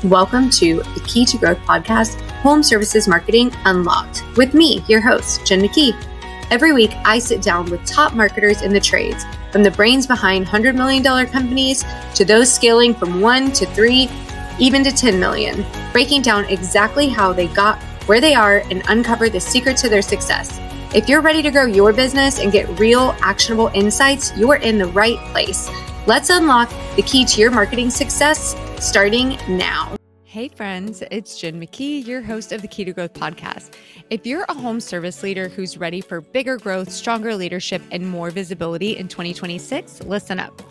Welcome to the Key to Growth podcast, Home Services Marketing Unlocked, with me, your host, Jen McKee. Every week, I sit down with top marketers in the trades, from the brains behind $100 million companies to those scaling from 1 to 3, even to 10 million, breaking down exactly how they got where they are and uncover the secret to their success. If you're ready to grow your business and get real, actionable insights, you're in the right place. Let's unlock the key to your marketing success starting now. Hey friends, it's Jen McKee, your host of the Key to Growth podcast. If you're a home service leader who's ready for bigger growth, stronger leadership, and more visibility in 2026, listen up.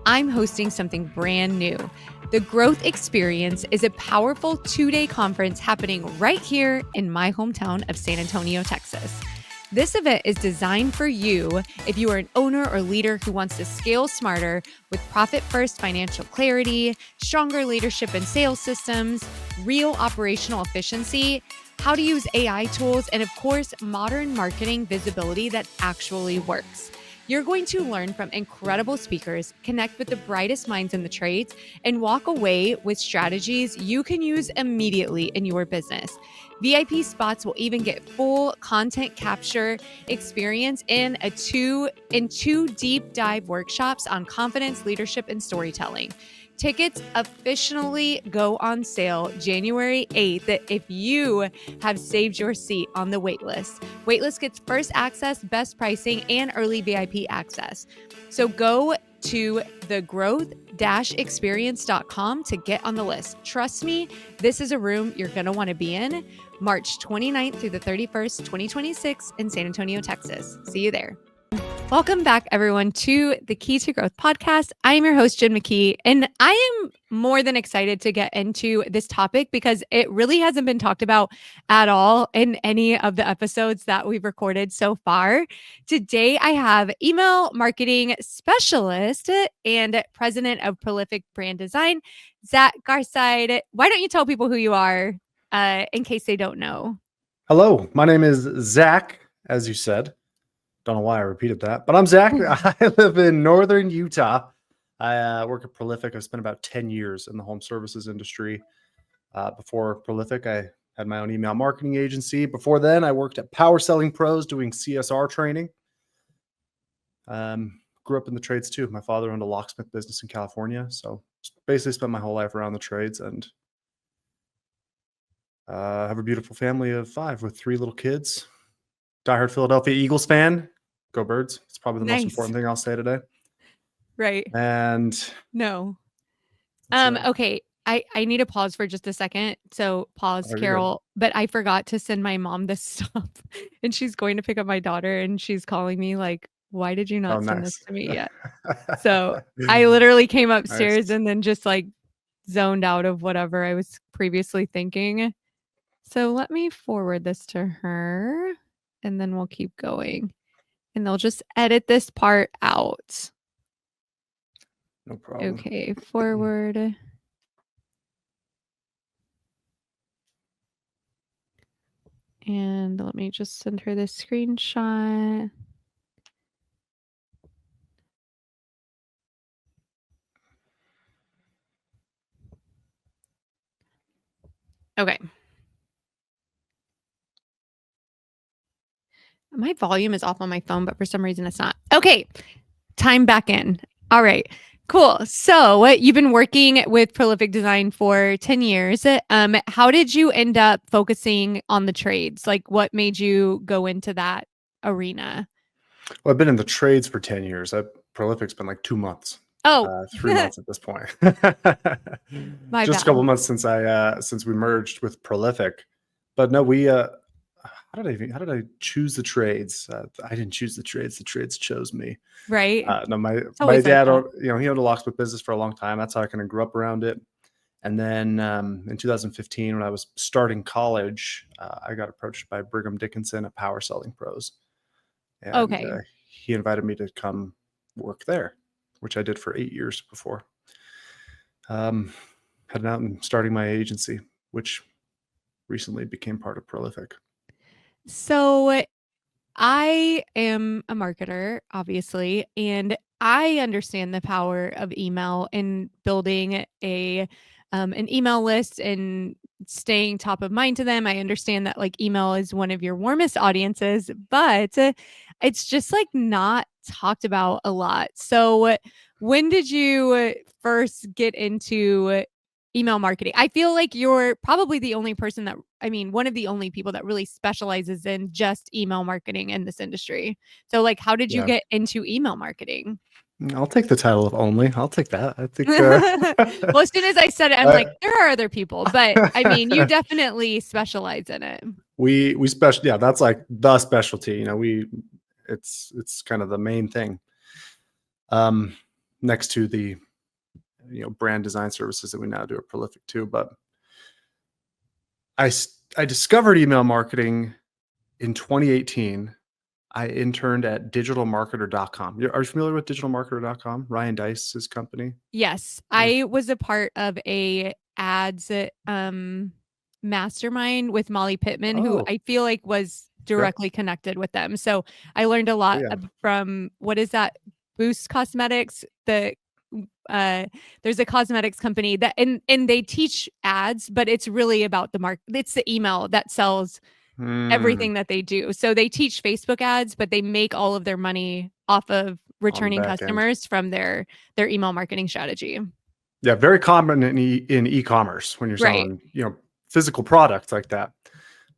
I'm hosting something brand new. The Growth Experience is a powerful 2-day conference happening right here in my hometown of San Antonio, Texas. This event is designed for you if you are an owner or leader who wants to scale smarter with profit-first financial clarity, stronger leadership and sales systems, real operational efficiency, how to use AI tools, and of course, modern marketing visibility that actually works. You're going to learn from incredible speakers, connect with the brightest minds in the trades, and walk away with strategies you can use immediately in your business. VIP spots will even get full content capture experience in two deep dive workshops on confidence, leadership, and storytelling. Tickets officially go on sale January 8th if you have saved your seat on the waitlist. Waitlist gets first access, best pricing, and early VIP access. So go to thegrowth-experience.com to get on the list. Trust me, this is a room you're going to want to be in. March 29th through the 31st, 2026 in San Antonio, Texas. See you there. Welcome back, everyone, to the Key to Growth podcast. I am your host, Jen McKee, and I am more than excited to get into this topic because it really hasn't been talked about at all in any of the episodes that we've recorded so far. Today, I have email marketing specialist and president of Prolific Brand Design, Zach Garside. Why don't you tell people who you are in case they don't know? Hello, my name is Zach, as you said. Don't know why I repeated that, but I'm Zach. I live in northern Utah. I work at Prolific. I've spent about 10 years in the home services industry. Before Prolific, I had my own email marketing agency. Before then, I worked at Power Selling Pros doing CSR training. Grew up in the trades too. My father owned a locksmith business in California, so basically spent my whole life around the trades and have a beautiful family of 5 with 3 little kids. Diehard Philadelphia Eagles fan. Go Birds. It's probably the most important thing I'll say today. Right. And no. Okay. I need to pause for just a second. So pause, Carol. But I forgot to send my mom this stuff. And she's going to pick up my daughter and she's calling me like, why did you not send this to me yet? So I literally came upstairs and then just like zoned out of whatever I was previously thinking. So let me forward this to her and then we'll keep going. And they'll just edit this part out. No problem. Okay, forward. And let me just send her this screenshot. Okay. My volume is off on my phone, but for some reason it's not. Okay. Time back in. All right. Cool. So you've been working with Prolific Design for 10 years. How did you end up focusing on the trades? Like what made you go into that arena? Well, I've been in the trades for 10 years. Prolific's been like 2 months. Oh, 3 months at this point. My Just bad. a couple months since we merged with Prolific. But no, how did I choose the trades? I didn't choose the trades. The trades chose me. Right. No, my dad, he owned a locksmith business for a long time. That's how I kind of grew up around it. And then in 2015, when I was starting college, I got approached by Brigham Dickinson at Power Selling Pros. And he invited me to come work there, which I did for 8 years before heading out and starting my agency, which recently became part of Prolific. So I am a marketer, obviously, and I understand the power of email in building a an email list and staying top of mind to them. I understand that like email is one of your warmest audiences, but it's just like not talked about a lot. So when did you first get into email marketing? I feel like you're probably the only person that, I mean, one of the only people that really specializes in just email marketing in this industry. So like, how did you Yeah. get into email marketing? I'll take the title of only. I'll take that. I think. Well, as soon as I said it, I'm like, I- there are other people, but I mean, you definitely specialize in it. we special. Yeah, that's like the specialty. You know, it's kind of the main thing. Next to the brand design services that we now do are prolific too. But I discovered email marketing in 2018. I interned at digitalmarketer.com. Are you familiar with digitalmarketer.com? Ryan Dice's company. Yes, Yeah. I was a part of a ads mastermind with Molly Pittman, who Oh, I feel like was yeah. directly connected with them. So I learned a lot Yeah. from what is that? Boost Cosmetics. Uh there's a cosmetics company that and they teach ads, but it's really about the market. It's the email that sells Hmm. everything that they do. So they teach Facebook ads, but they make all of their money off of On the returning back end. customers from their email marketing strategy. Yeah, very common in e-commerce when you're Right. selling, physical products like that.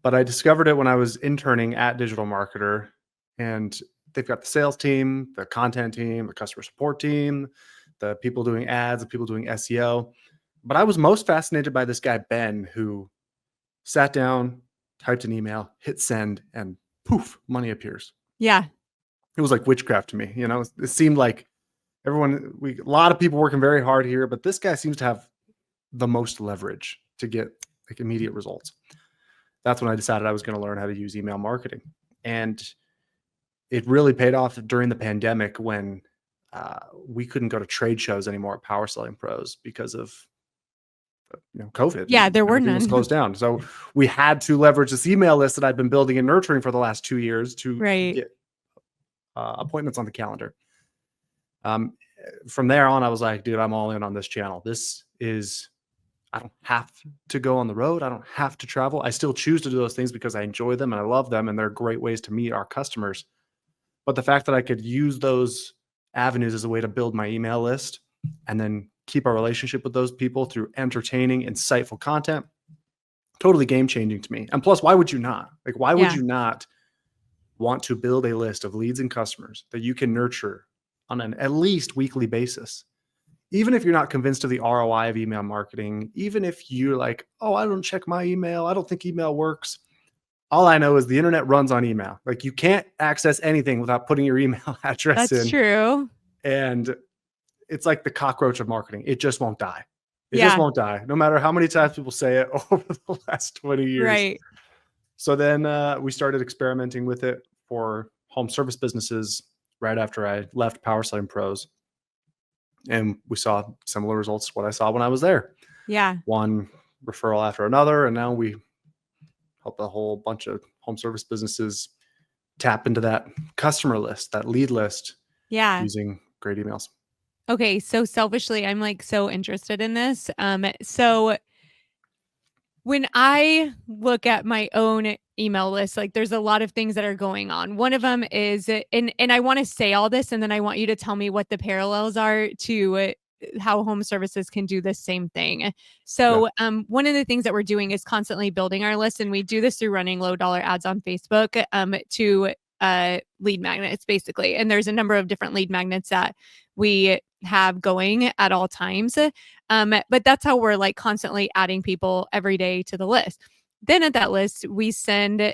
But I discovered it when I was interning at Digital Marketer, and they've got the sales team, the content team, the customer support team, the people doing ads, the people doing SEO. But I was most fascinated by this guy, Ben, who sat down, typed an email, hit send, and poof, money appears. Yeah. It was like witchcraft to me. It seemed like a lot of people working very hard here, but this guy seems to have the most leverage to get like immediate results. That's when I decided I was going to learn how to use email marketing. And it really paid off during the pandemic when we couldn't go to trade shows anymore at Power Selling Pros because of COVID. Yeah, there were Everything was none. closed down. So we had to leverage this email list that I'd been building and nurturing for the last 2 years to Right. get appointments on the calendar. From there on, I was like, dude, I'm all in on this channel. I don't have to go on the road. I don't have to travel. I still choose to do those things because I enjoy them and I love them and they're great ways to meet our customers. But the fact that I could use those avenues as a way to build my email list and then keep our relationship with those people through entertaining, insightful content, totally game changing to me. And plus, why would you not? Like, why would Yeah. you not want to build a list of leads and customers that you can nurture on an at least weekly basis? Even if you're not convinced of the ROI of email marketing, even if you're like, oh, I don't check my email, I don't think email works. All I know is the internet runs on email. Like, you can't access anything without putting your email address That's in. true. And it's like the cockroach of marketing. It just won't die. It just Yeah. won't die, no matter how many times people say it over the last 20 years. Right. So then we started experimenting with it for home service businesses right after I left Power Selling Pros. And we saw similar results to what I saw when I was there. Yeah. One referral after another. And now we help a whole bunch of home service businesses tap into that customer list, that lead list, Yeah. using great emails. Okay. So selfishly, I'm like so interested in this. So when I look at my own email list, like there's a lot of things that are going on. One of them is, and I want to say all this, and then I want you to tell me what the parallels are to how home services can do the same thing. So, one of the things that we're doing is constantly building our list, and we do this through running low dollar ads on Facebook to lead magnets, basically. And there's a number of different lead magnets that we have going at all times. But that's how we're like constantly adding people every day to the list. Then at that list, we send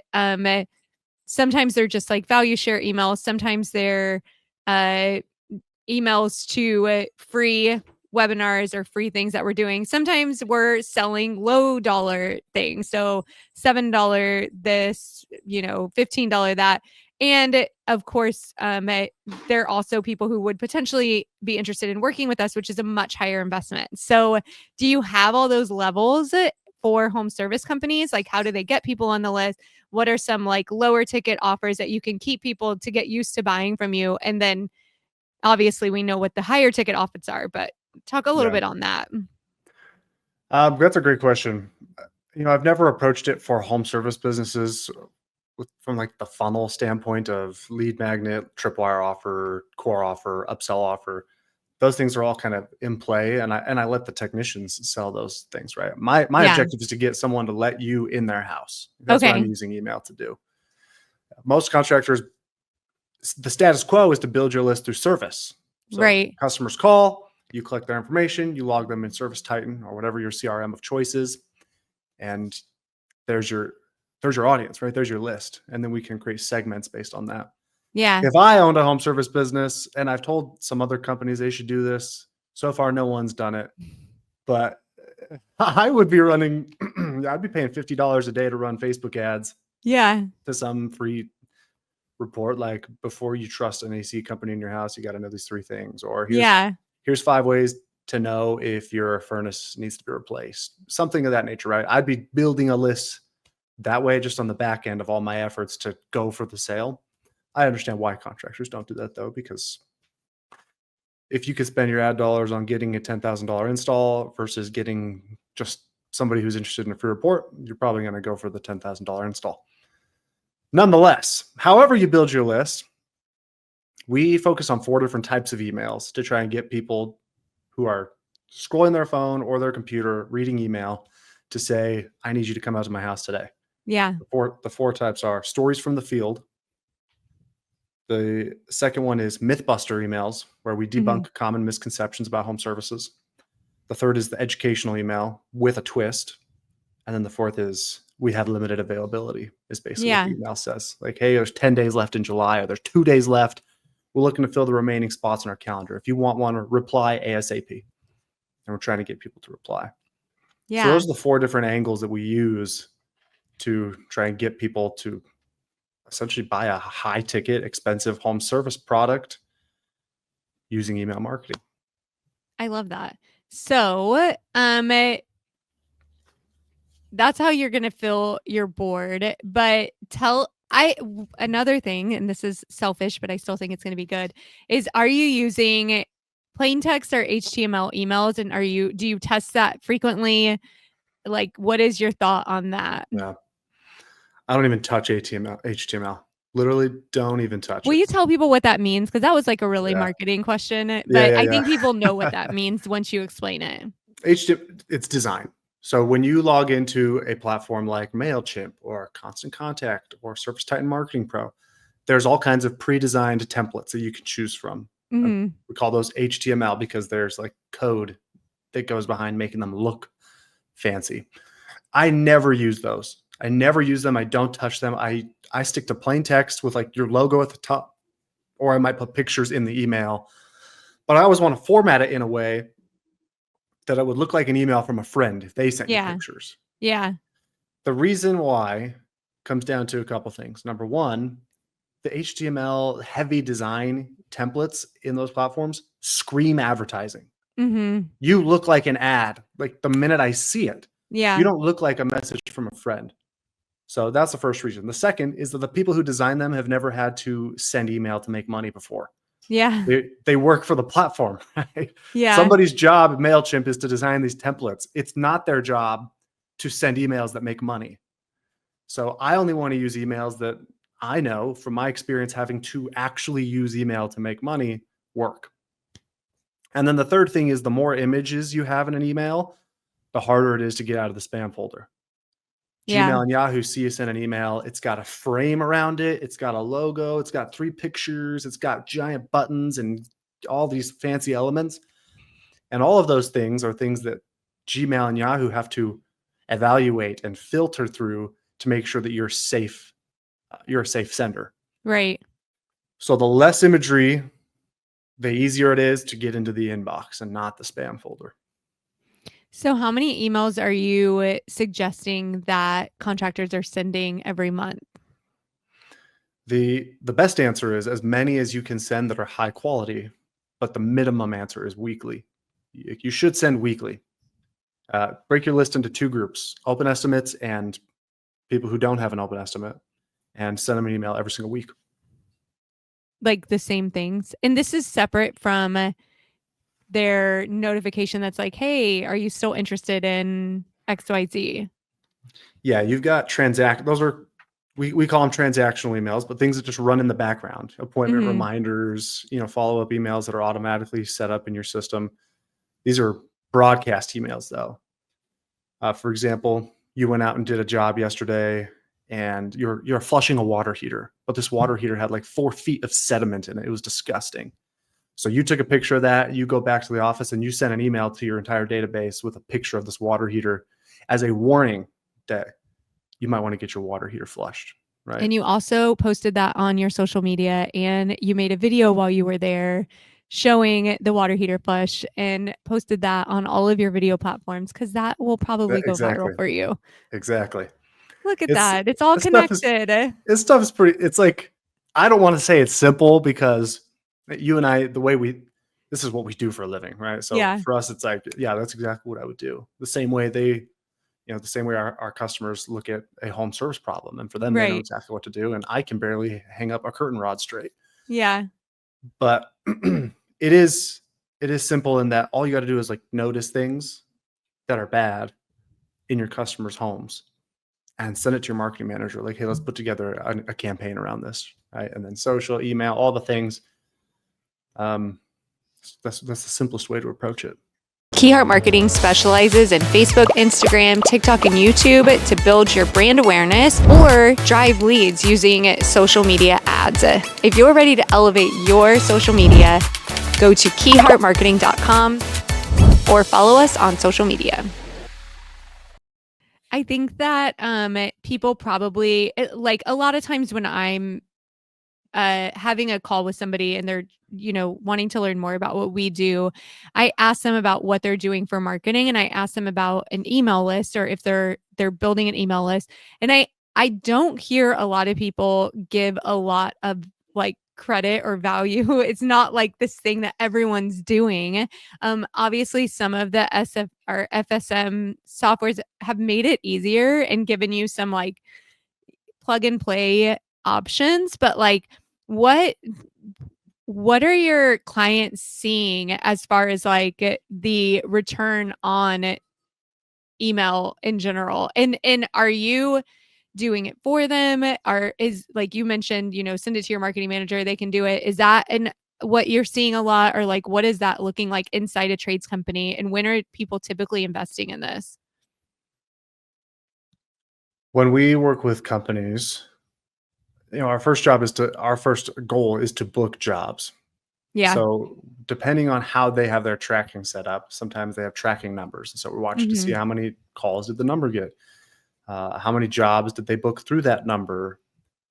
sometimes they're just like value share emails, sometimes they're emails to free webinars or free things that we're doing. Sometimes we're selling low dollar things. So $7 this, $15 that. And of course, there are also people who would potentially be interested in working with us, which is a much higher investment. So do you have all those levels for home service companies? Like, how do they get people on the list? What are some like lower ticket offers that you can keep people to get used to buying from you? And then obviously we know what the higher ticket offers are, but talk a little bit on that. That's a great question. I've never approached it for home service businesses from like the funnel standpoint of lead magnet, tripwire offer, core offer, upsell offer. Those things are all kind of in play, and I let the technicians sell those things, right? My Yeah. objective is to get someone to let you in their house. That's what I'm Okay. using email to do. Most contractors, the status quo is to build your list through service. So Right. customers call, you collect their information, you log them in Service Titan or whatever your CRM of choice is, and there's your audience, right? There's your list, and then we can create segments based on that. Yeah. If I owned a home service business, and I've told some other companies they should do this, so far no one's done it, but I would be running, I'd be paying $50 a day to run Facebook ads Yeah. to some free report, like before you trust an AC company in your house, you got to know these 3 things, or here's 5 ways to know if your furnace needs to be replaced, something of that nature, right? I'd be building a list that way just on the back end of all my efforts to go for the sale. I understand why contractors don't do that though, because if you could spend your ad dollars on getting a $10,000 install versus getting just somebody who's interested in a free report, you're probably going to go for the $10,000 install. Nonetheless, however you build your list, we focus on 4 different types of emails to try and get people who are scrolling their phone or their computer, reading email, to say, I need you to come out to my house today. Yeah. The four types are stories from the field. The second one is Mythbuster emails, where we debunk common misconceptions about home services. The third is the educational email with a twist. And then the fourth is we have limited availability, is basically what the email says. Like, hey, there's 10 days left in July, or there's 2 days left. We're looking to fill the remaining spots in our calendar. If you want one, reply ASAP. And we're trying to get people to reply. Yeah. So those are the 4 different angles that we use to try and get people to essentially buy a high ticket, expensive home service product using email marketing. I love that. So, that's how you're going to fill your board. But another thing, and this is selfish, but I still think it's going to be good, is are you using plain text or HTML emails? And do you test that frequently? Like, what is your thought on that? Yeah. I don't even touch HTML. Literally don't even touch Will it. you tell people what that means? Because that was like a really marketing question, but I think people know what that means once you explain it. It's design. So when you log into a platform like MailChimp or Constant Contact or Service Titan Marketing Pro, there's all kinds of pre-designed templates that you can choose from. We call those HTML because there's like code that goes behind making them look fancy. I never use those. I never use them. I don't touch them. I stick to plain text with like your logo at the top, or I might put pictures in the email, but I always want to format it in a way that it would look like an email from a friend if they sent you pictures. Yeah. The reason why comes down to a couple things. Number one, the HTML heavy design templates in those platforms scream advertising. You look like an ad, like the minute I see it. Yeah. You don't look like a message from a friend. So that's the first reason. The second is that the people who design them have never had to send email to make money before. Yeah. They work for the platform, right? Yeah. Somebody's job at MailChimp is to design these templates. It's not their job to send emails that make money. So I only want to use emails that I know from my experience having to actually use email to make money work. And then the third thing is the more images you have in an email, the harder it is to get out of the spam folder. Gmail and Yahoo see you send an email. It's got a frame around it. It's got a logo. It's got 3 pictures. It's got giant buttons and all these fancy elements. And all of those things are things that Gmail and Yahoo have to evaluate and filter through to make sure that you're safe. You're a safe sender. Right. So the less imagery, the easier it is to get into the inbox and not the spam folder. So how many emails are you suggesting that contractors are sending every month? The best answer is as many as you can send that are high quality, but the minimum answer is weekly. You should send weekly. Break your list into 2 groups, open estimates and people who don't have an open estimate, and send them an email every single week. Like the same things. And this is separate from their notification that's like, hey, are you still interested in XYZ? Yeah, you've got those are, we call them transactional emails, but things that just run in the background, appointment Mhm. reminders, follow-up emails that are automatically set up in your system. These are broadcast emails though. For example, you went out and did a job yesterday and you're flushing a water heater, but this water heater had like 4 feet of sediment in it. It was disgusting. So you took a picture of that, you go back to the office and you send an email to your entire database with a picture of this water heater as a warning that you might want to get your water heater flushed, right? And you also posted that on your social media, and you made a video while you were there showing the water heater flush and posted that on all of your video platforms because that will probably go viral Exactly. for you. Exactly. Look at It's that. It's all this stuff is connected. this stuff is pretty, it's like, I don't want to say it's simple because you and I, this is what we do for a living, right? So Yeah. for us, it's like, yeah, that's exactly what I would do. The same way the same way our customers look at a home service problem. And for them, they know Right. exactly what to do. And I can barely hang up a curtain rod straight. Yeah. But it is simple in that all you got to do is like notice things that are bad in your customers' homes and send it to your marketing manager. Like, hey, let's put together a campaign around this, right? And then social, email, all the things. That's the simplest way to approach it. Keyheart Marketing specializes in Facebook, Instagram, TikTok, and YouTube to build your brand awareness or drive leads using social media ads. If you're ready to elevate your social media, go to keyheartmarketing.com or follow us on social media. I think that people probably, like a lot of times when I'm having a call with somebody and they're wanting to learn more about what we do, I ask them about what they're doing for marketing, and I ask them about an email list or if they're building an email list. And I don't hear a lot of people give a lot of like credit or value. It's not like this thing that everyone's doing. Obviously some of the SF or FSM softwares have made it easier and given you some like plug and play options, but like what what are your clients seeing as far as like the return on email in general? And are you doing it for them? Or is, like you mentioned, send it to your marketing manager, they can do it. Is that and what you're seeing a lot, or like what is that looking like inside a trades company, and when are people typically investing in this? When we work with companies, our first goal is to book jobs. Yeah. So depending on how they have their tracking set up, sometimes they have tracking numbers. And so we're watching to see Mhm. how many calls did the number get, how many jobs did they book through that number.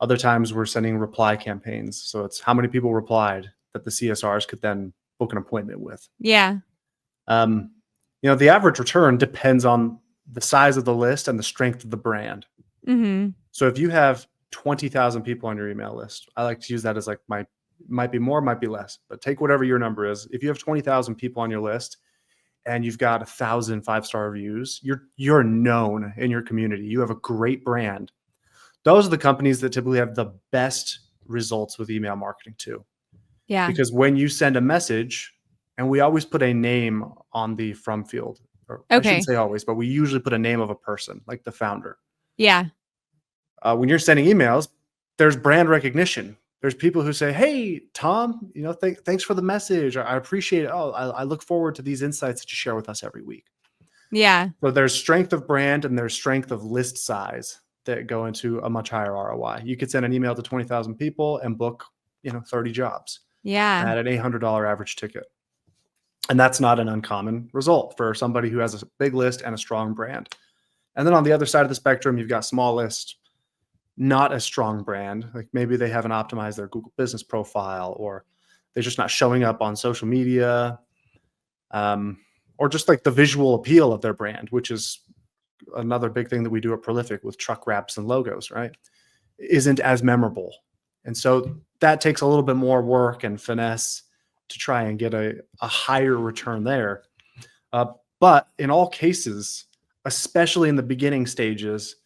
Other times we're sending reply campaigns. So it's how many people replied that the CSRs could then book an appointment with. Yeah. Um, the average return depends on the size of the list and the strength of the brand. Mhm. So if you have 20,000 people on your email list, I like to use that as like might be more, might be less, but take whatever your number is. If you have 20,000 people on your list and you've got 1,000 5-star reviews, you're known in your community. You have a great brand. Those are the companies that typically have the best results with email marketing too. Yeah. Because when you send a message, and we always put a name on the from field, or I shouldn't Okay. say always, but we usually put a name of a person, like the founder. Yeah. When you're sending emails, there's brand recognition. There's people who say, "Hey, Tom, thanks for the message. I appreciate it. Oh, I look forward to these insights that you share with us every week." Yeah. So there's strength of brand and there's strength of list size that go into a much higher ROI. You could send an email to 20,000 people and book, 30 jobs Yeah. at an $800 average ticket. And that's not an uncommon result for somebody who has a big list and a strong brand. And then on the other side of the spectrum, you've got small list, not a strong brand. Like maybe they haven't optimized their Google business profile, or they're just not showing up on social media, or just like the visual appeal of their brand, which is another big thing that we do at Prolific with truck wraps and logos, right? Isn't as memorable. And so that takes a little bit more work and finesse to try and get a higher return there. But in all cases, especially in the beginning stages,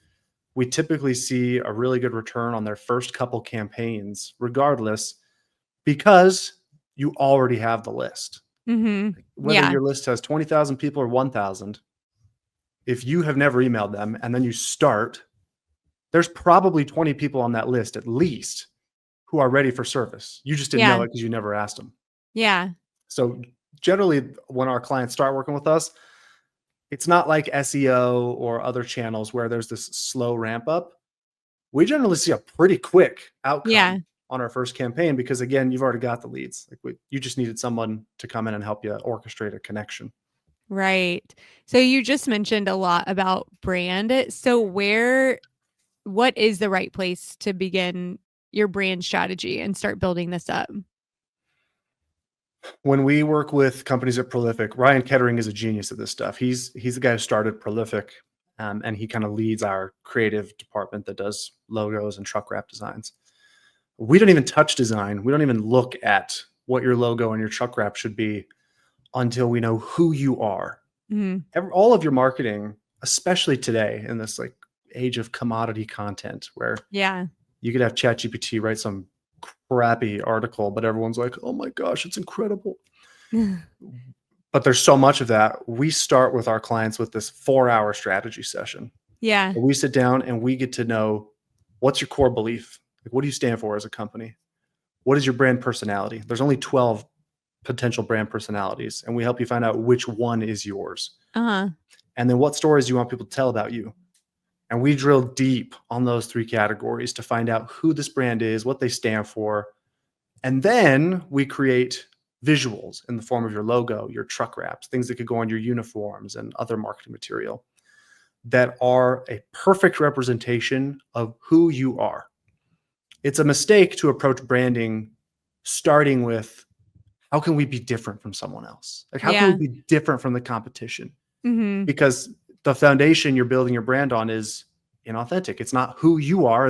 we typically see a really good return on their first couple campaigns, regardless, because you already have the list. Whether Yeah. your list has 20,000 people or 1,000, if you have never emailed them and then you start, there's probably 20 people on that list at least who are ready for service. You just didn't Yeah. know it because you never asked them. Yeah. So generally, when our clients start working with us, it's not like SEO or other channels where there's this slow ramp up. We generally see a pretty quick Yeah. outcome on our first campaign because, again, you've already got the leads. You just needed someone to come in and help you orchestrate a connection. Right. So you just mentioned a lot about brand. So what is the right place to begin your brand strategy and start building this up? When we work with companies at Prolific, Ryan Kettering is a genius at this stuff. He's the guy who started Prolific, and he kind of leads our creative department that does logos and truck wrap designs. We don't even touch design. We don't even look at what your logo and your truck wrap should be until we know who you are. All of your marketing, especially today in this like age of commodity content where Yeah. you could have ChatGPT write some crappy article, but everyone's like, oh my gosh, it's incredible. But there's so much of that. We start with our clients with this 4-hour strategy session. Yeah. We sit down and we get to know, what's your core belief? Like, what do you stand for as a company? What is your brand personality? There's only 12 potential brand personalities, and we help you find out which one is yours. Uh-huh. And then what stories do you want people to tell about you? And we drill deep on those 3 categories to find out who this brand is, what they stand for. And then we create visuals in the form of your logo, your truck wraps, things that could go on your uniforms and other marketing material that are a perfect representation of who you are. It's a mistake to approach branding starting with, how can we be different from someone else? Like, how can we be different from the competition? Because the foundation you're building your brand on is inauthentic. It's not who you are.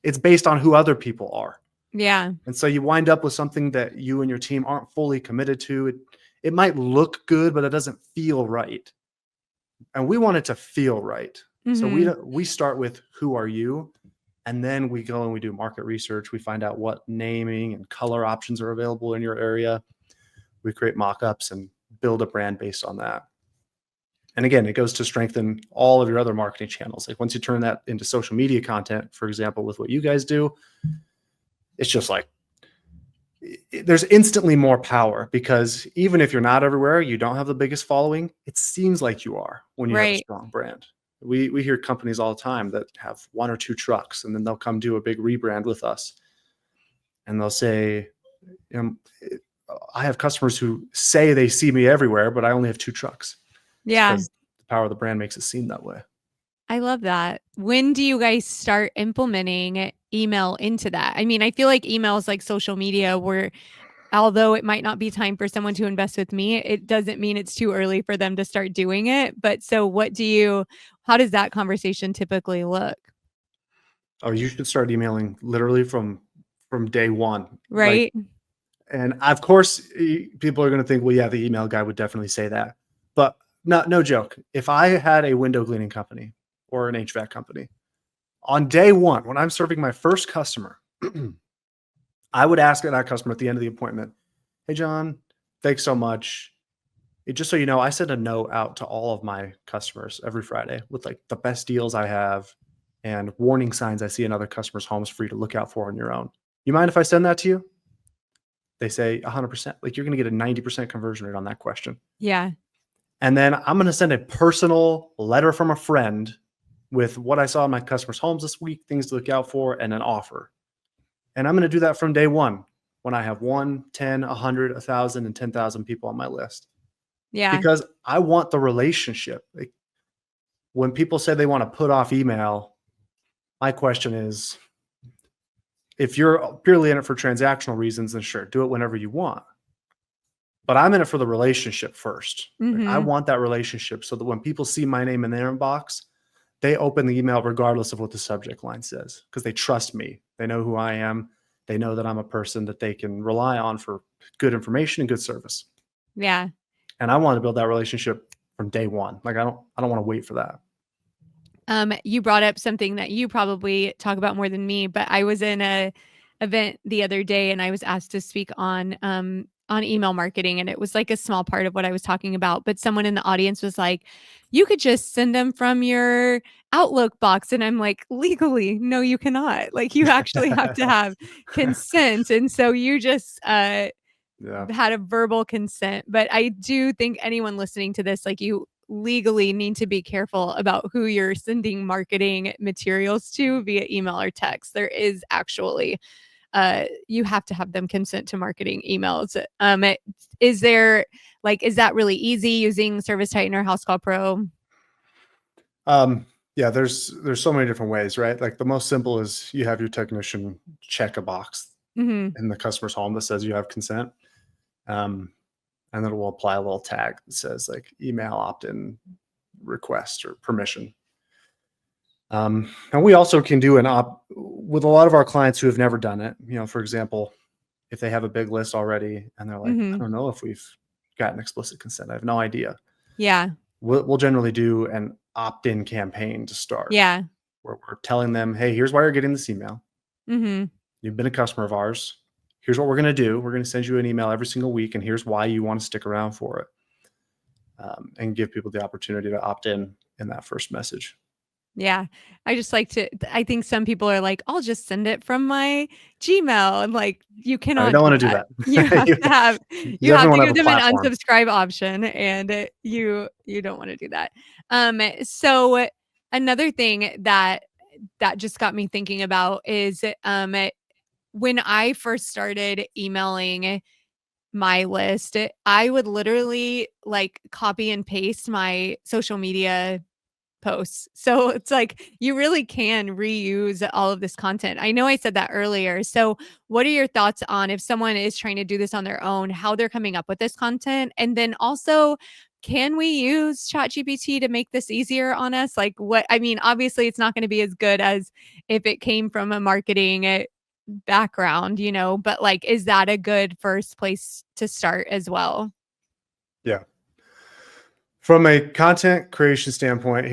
It's based on who other people are. Yeah. And so you wind up with something that you and your team aren't fully committed to. It might look good, but it doesn't feel right. And we want it to feel right. So we start with, who are you? And then we go and we do market research. We find out what naming and color options are available in your area. We create mock-ups and build a brand based on that. And again, it goes to strengthen all of your other marketing channels. Like, once you turn that into social media content, for example, with what you guys do, it's just like, there's instantly more power, because even if you're not everywhere, you don't have the biggest following, it seems like you are when you have a strong brand. We hear companies all the time that have 1 or 2 trucks, and then they'll come do a big rebrand with us. And they'll say, I have customers who say they see me everywhere, but I only have 2 trucks. Yeah. Because the power of the brand makes it seem that way. I love that. When do you guys start implementing email into that? I mean, I feel like email is like social media, where although it might not be time for someone to invest with me, it doesn't mean it's too early for them to start doing it. But so how does that conversation typically look? Oh, you should start emailing literally from day one. Right. And of course, people are going to think, well, yeah, the email guy would definitely say that. But no joke. If I had a window cleaning company or an HVAC company, on day one, when I'm serving my first customer, I would ask that customer at the end of the appointment, hey, John, thanks so much. Just so you know, I send a note out to all of my customers every Friday with like the best deals I have and warning signs I see in other customers' homes for you to look out for on your own. You mind if I send that to you? They say 100%. Like, you're going to get a 90% conversion rate on that question. Yeah. And then I'm going to send a personal letter from a friend with what I saw in my customers' homes this week, things to look out for, and an offer. And I'm going to do that from day one when I have 1, 10, 100, 1,000, and 10,000 people on my list. Yeah. Because I want the relationship. Like, when people say they want to put off email, my question is, if you're purely in it for transactional reasons, then sure, do it whenever you want. But I'm in it for the relationship first. Like, I want that relationship so that when people see my name in their inbox, they open the email regardless of what the subject line says, because they trust me. They know who I am. They know that I'm a person that they can rely on for good information and good service. Yeah. And I want to build that relationship from day one. Like, I don't want to wait for that. You brought up something that you probably talk about more than me, but I was in a event the other day and I was asked to speak on on email marketing, and it was like a small part of what I was talking about, but someone in the audience was like, "You could just send them from your Outlook box." And I'm like, "Legally, no, you cannot. Like, you actually have to have consent." And so you just Yeah. had a verbal consent. But I do think anyone listening to this, like, you legally need to be careful about who you're sending marketing materials to via email or text. There is actually you have to have them consent to marketing emails. Is there is that really easy using ServiceTitan or House Call Pro? Yeah, there's so many different ways, right? Like the most simple is you have your technician check a box Mhm. in the customer's home that says you have consent. Um, and then we'll apply a little tag that says like email opt-in request or permission. And we also can do an op with a lot of our clients who have never done it. For example, if they have a big list already and they're like, I Mhm. don't know if we've gotten explicit consent. I have no idea. Yeah. We'll generally do an opt-in campaign to start Yeah. where we're telling them, hey, here's why you're getting this email. Mhm. You've been a customer of ours. Here's what we're going to do. We're going to send you an email every single week, and here's why you want to stick around for it. And give people the opportunity to opt in that first message. Yeah. I think some people are like, "I'll just send it from my Gmail." And like, you I cannot don't do want to do that. that. You have you, to have you you have definitely to want to have give a them an platform. unsubscribe option, and you don't want to do that. So another thing that just got me thinking about is when I first started emailing my list, I would literally like copy and paste my social media posts. So it's like you really can reuse all of this content. I know I said that earlier. So what are your thoughts on if someone is trying to do this on their own, how they're coming up with this content? And then also, can we use ChatGPT to make this easier on us? Like what I mean, obviously it's not going to be as good as if it came from a marketing background, but like is that a good first place to start as well? Yeah. From a content creation standpoint,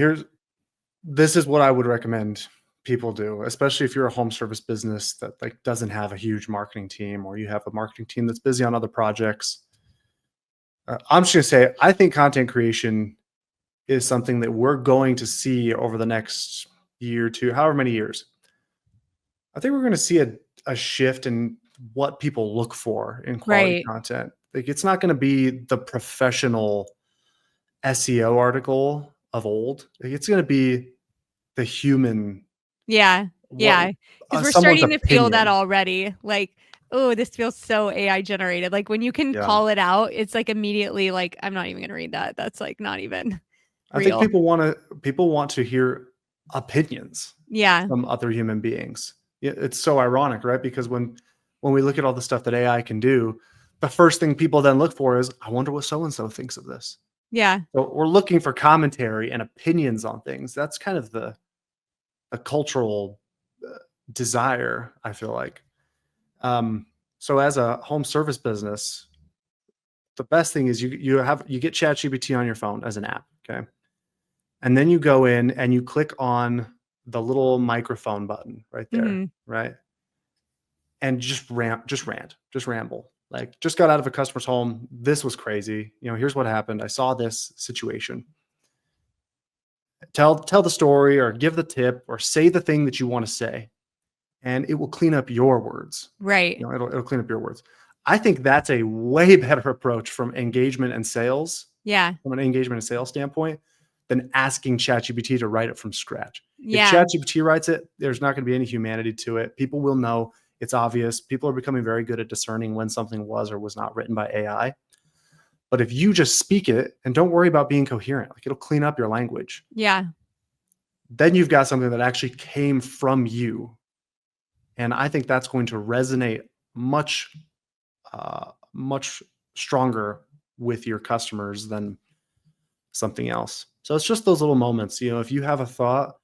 this is what I would recommend people do, especially if you're a home service business that like doesn't have a huge marketing team or you have a marketing team that's busy on other projects. I'm just going to say, I think content creation is something that we're going to see over the next year or two, however many years. I think we're going to see a shift in what people look for in quality Right. content. Like it's not going to be the professional SEO article of old. Like it's going to be the human, Yeah. what Yeah. Because we're someone's starting to feel that opinion. already. Like, oh, this feels so AI generated. Like when you can Yeah. call it out, it's like immediately like, I'm not even gonna read that. That's like not even I think real. people want to hear opinions Yeah. from other human beings. It's so ironic, right? Because when we look at all the stuff that AI can do, the first thing people then look for is, I wonder what so and so thinks of this. Yeah. So we're looking for commentary and opinions on things. That's kind of the a cultural desire, I feel like. Um, so as a home service business, the best thing is you get ChatGPT on your phone as an app, okay? And then you go in and you click on the little microphone button right there, Hmm. right? And just ramble. Like just got out of a customer's home. This was crazy. Here's what happened. I saw this situation. Tell the story or give the tip or say the thing that you want to say, and it will clean up your words. Right. It'll clean up your words. I think that's a way better approach from engagement and sales, Yeah. from an engagement and sales standpoint, than asking ChatGPT to write it from scratch. If Yeah. ChatGPT writes it, there's not going to be any humanity to it. People will know it's obvious. People are becoming very good at discerning when something was or was not written by AI. But if you just speak it and don't worry about being coherent, like it'll clean up your language, Yeah. then you've got something that actually came from you. And I think that's going to resonate much stronger with your customers than something else. So it's just those little moments. If you have a thought,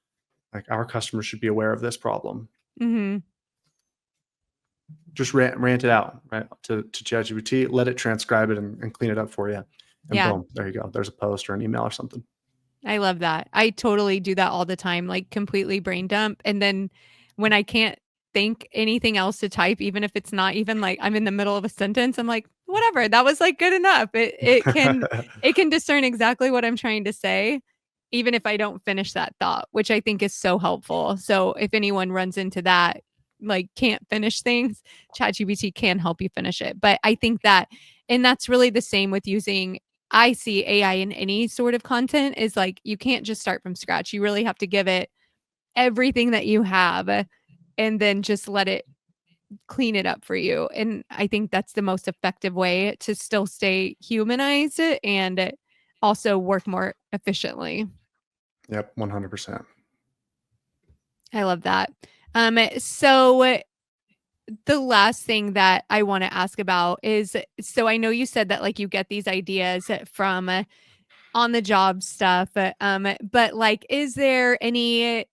like our customers should be aware of this problem, Hmm. just rant it out, right, to ChatGPT, let it transcribe it and clean it up for you. And Yeah. boom, there you go. There's a post or an email or something. I love that. I totally do that all the time, like completely brain dump. And then when I can't think anything else to type, even if it's not even like I'm in the middle of a sentence. I'm like, whatever, that was like good enough. It can discern exactly what I'm trying to say, even if I don't finish that thought, which I think is so helpful. So if anyone runs into that, like can't finish things, ChatGPT can help you finish it. But I think that, and that's really the same with using, I see AI in any sort of content is like, you can't just start from scratch. You really have to give it everything that you have and then just let it clean it up for you. And I think that's the most effective way to still stay humanized and also work more efficiently. Yep, 100%. I love that. So the last thing that I want to ask about is, so I know you said that like you get these ideas from on the job stuff, but like, is there anything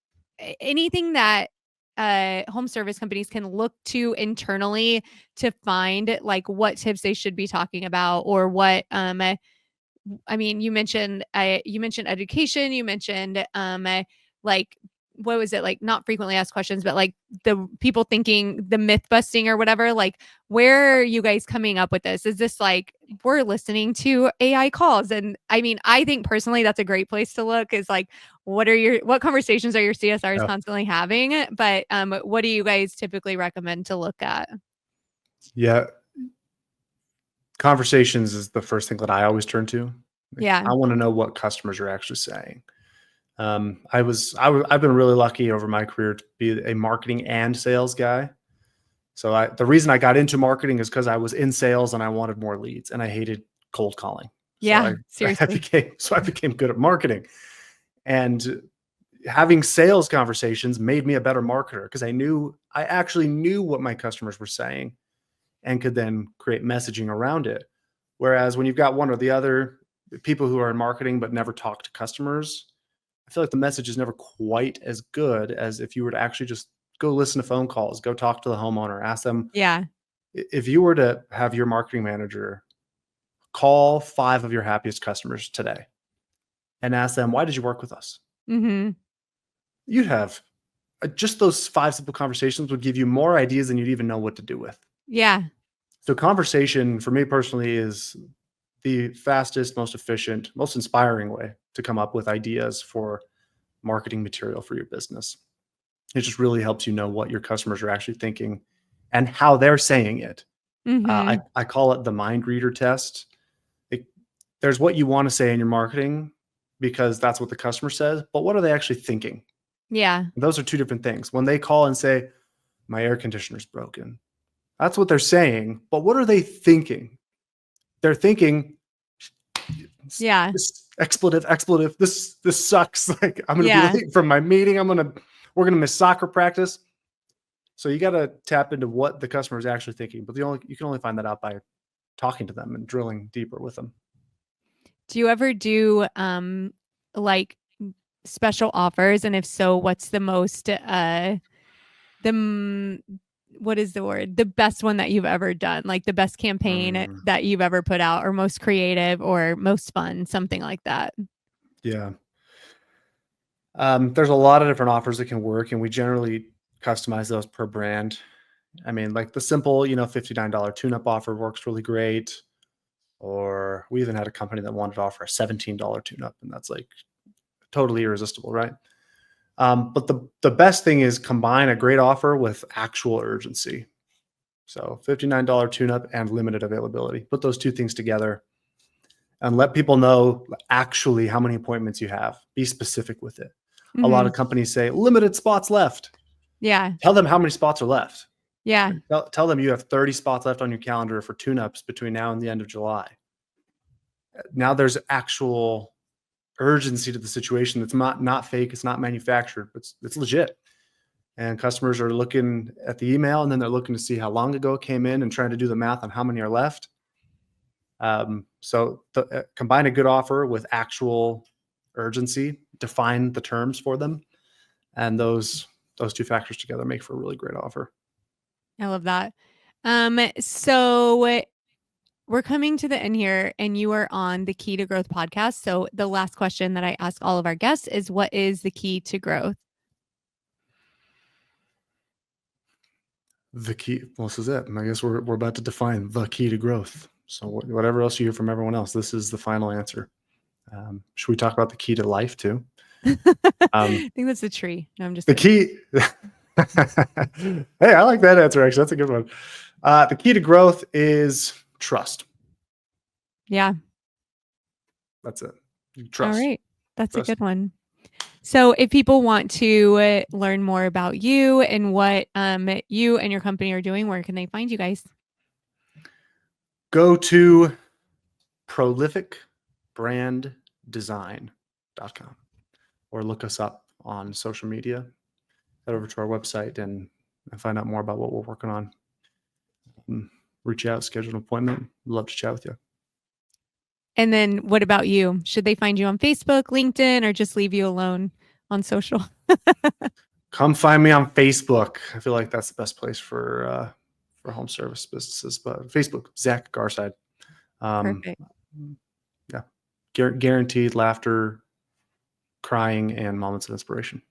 that home service companies can look to internally to find like what tips they should be talking about, or what I mean, you mentioned education, you mentioned like, what was it, like not frequently asked questions, but like the people thinking, the myth busting or whatever. Like, where are you guys coming up with this? Is this like we're listening to AI calls? And I mean, I think personally that's a great place to look, is like what conversations are your CSRs Yeah. constantly having? But what do you guys typically recommend to look at? Yeah. Conversations is the first thing that I always turn to. Like, Yeah. I want to know what customers are actually saying. I've been really lucky over my career to be a marketing and sales guy. So the reason I got into marketing is because I was in sales and I wanted more leads and I hated cold calling. So Yeah, I seriously. became good at marketing, and having sales conversations made me a better marketer because I actually knew what my customers were saying and could then create messaging around it. Whereas when you've got one or the other, people who are in marketing but never talk to customers, I feel like the message is never quite as good as if you were to actually just go listen to phone calls, go talk to the homeowner, ask them. Yeah. If you were to have your marketing manager call 5 of your happiest customers today and ask them, why did you work with us? Mm-hmm. You'd have just those 5 simple conversations would give you more ideas than you'd even know what to do with. Yeah. So conversation for me personally is the fastest, most efficient, most inspiring way to come up with ideas for marketing material for your business. It just really helps you know what your customers are actually thinking and how they're saying it. Mm-hmm. I call it the mind reader test. There's what you want to say in your marketing because that's what the customer says, but what are they actually thinking? Yeah. Those are 2 different things. When they call and say, my air conditioner's broken, that's what they're saying, but what are they thinking? They're thinking, Yeah. this expletive, this sucks. Like, I'm gonna be Yeah. late from my meeting. We're gonna miss soccer practice. So you got to tap into what the customer is actually thinking, but you can only find that out by talking to them and drilling deeper with them. Do you ever do like special offers? And if so, what's the most what is the word? The best one that you've ever done? Like the best campaign that you've ever put out, or most creative or most fun, something like that. Yeah. There's a lot of different offers that can work, and we generally customize those per brand. I mean, like the simple, $59 tune-up offer works really great. Or we even had a company that wanted to offer a $17 tune-up, and that's like totally irresistible, right? But the best thing is combine a great offer with actual urgency. So $59 tune-up and limited availability. Put those 2 things together and let people know actually how many appointments you have. Be specific with it. A lot Mm-hmm. of companies say limited spots left. Yeah. Tell them how many spots are left. Yeah. Tell them you have 30 spots left on your calendar for tune-ups between now and the end of July. Now there's actual urgency to the situation. That's not fake. It's not manufactured. It's legit. And customers are looking at the email, and then they're looking to see how long ago it came in and trying to do the math on how many are left. So combine a good offer with actual urgency, define the terms for them, and those 2 factors together make for a really great offer. I love that. So we're coming to the end here, and you are on the Key to Growth podcast. So the last question that I ask all of our guests is, what is the key to growth? The key. Well, this is it. And I guess we're about to define the key to growth. So whatever else you hear from everyone else, this is the final answer. Should we talk about the key to life too? I think that's a tree. No, I'm just the kidding. key. Hey, I like that answer. Actually, that's a good one. The key to growth is trust. Yeah. That's it. Trust. All right. That's Trust. a good one. So if people want to learn more about you and what you and your company are doing, where can they find you guys? Go to prolificbranddesign.com or look us up on social media. Head over to our website and find out more about what we're working on. Reach out, schedule an appointment. Love to chat with you. And then what about you? Should they find you on Facebook, LinkedIn, or just leave you alone on social? Come find me on Facebook. I feel like that's the best place for home service businesses. But Facebook, Zach Garside. Perfect. Yeah. Guaranteed laughter, crying, and moments of inspiration.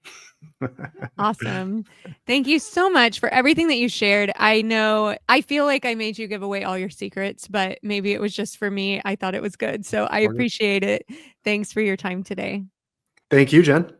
Awesome. Thank you so much for everything that you shared. I feel like I made you give away all your secrets, but maybe it was just for me. I thought it was good. So I appreciate it. Thanks for your time today. Thank you, Jen.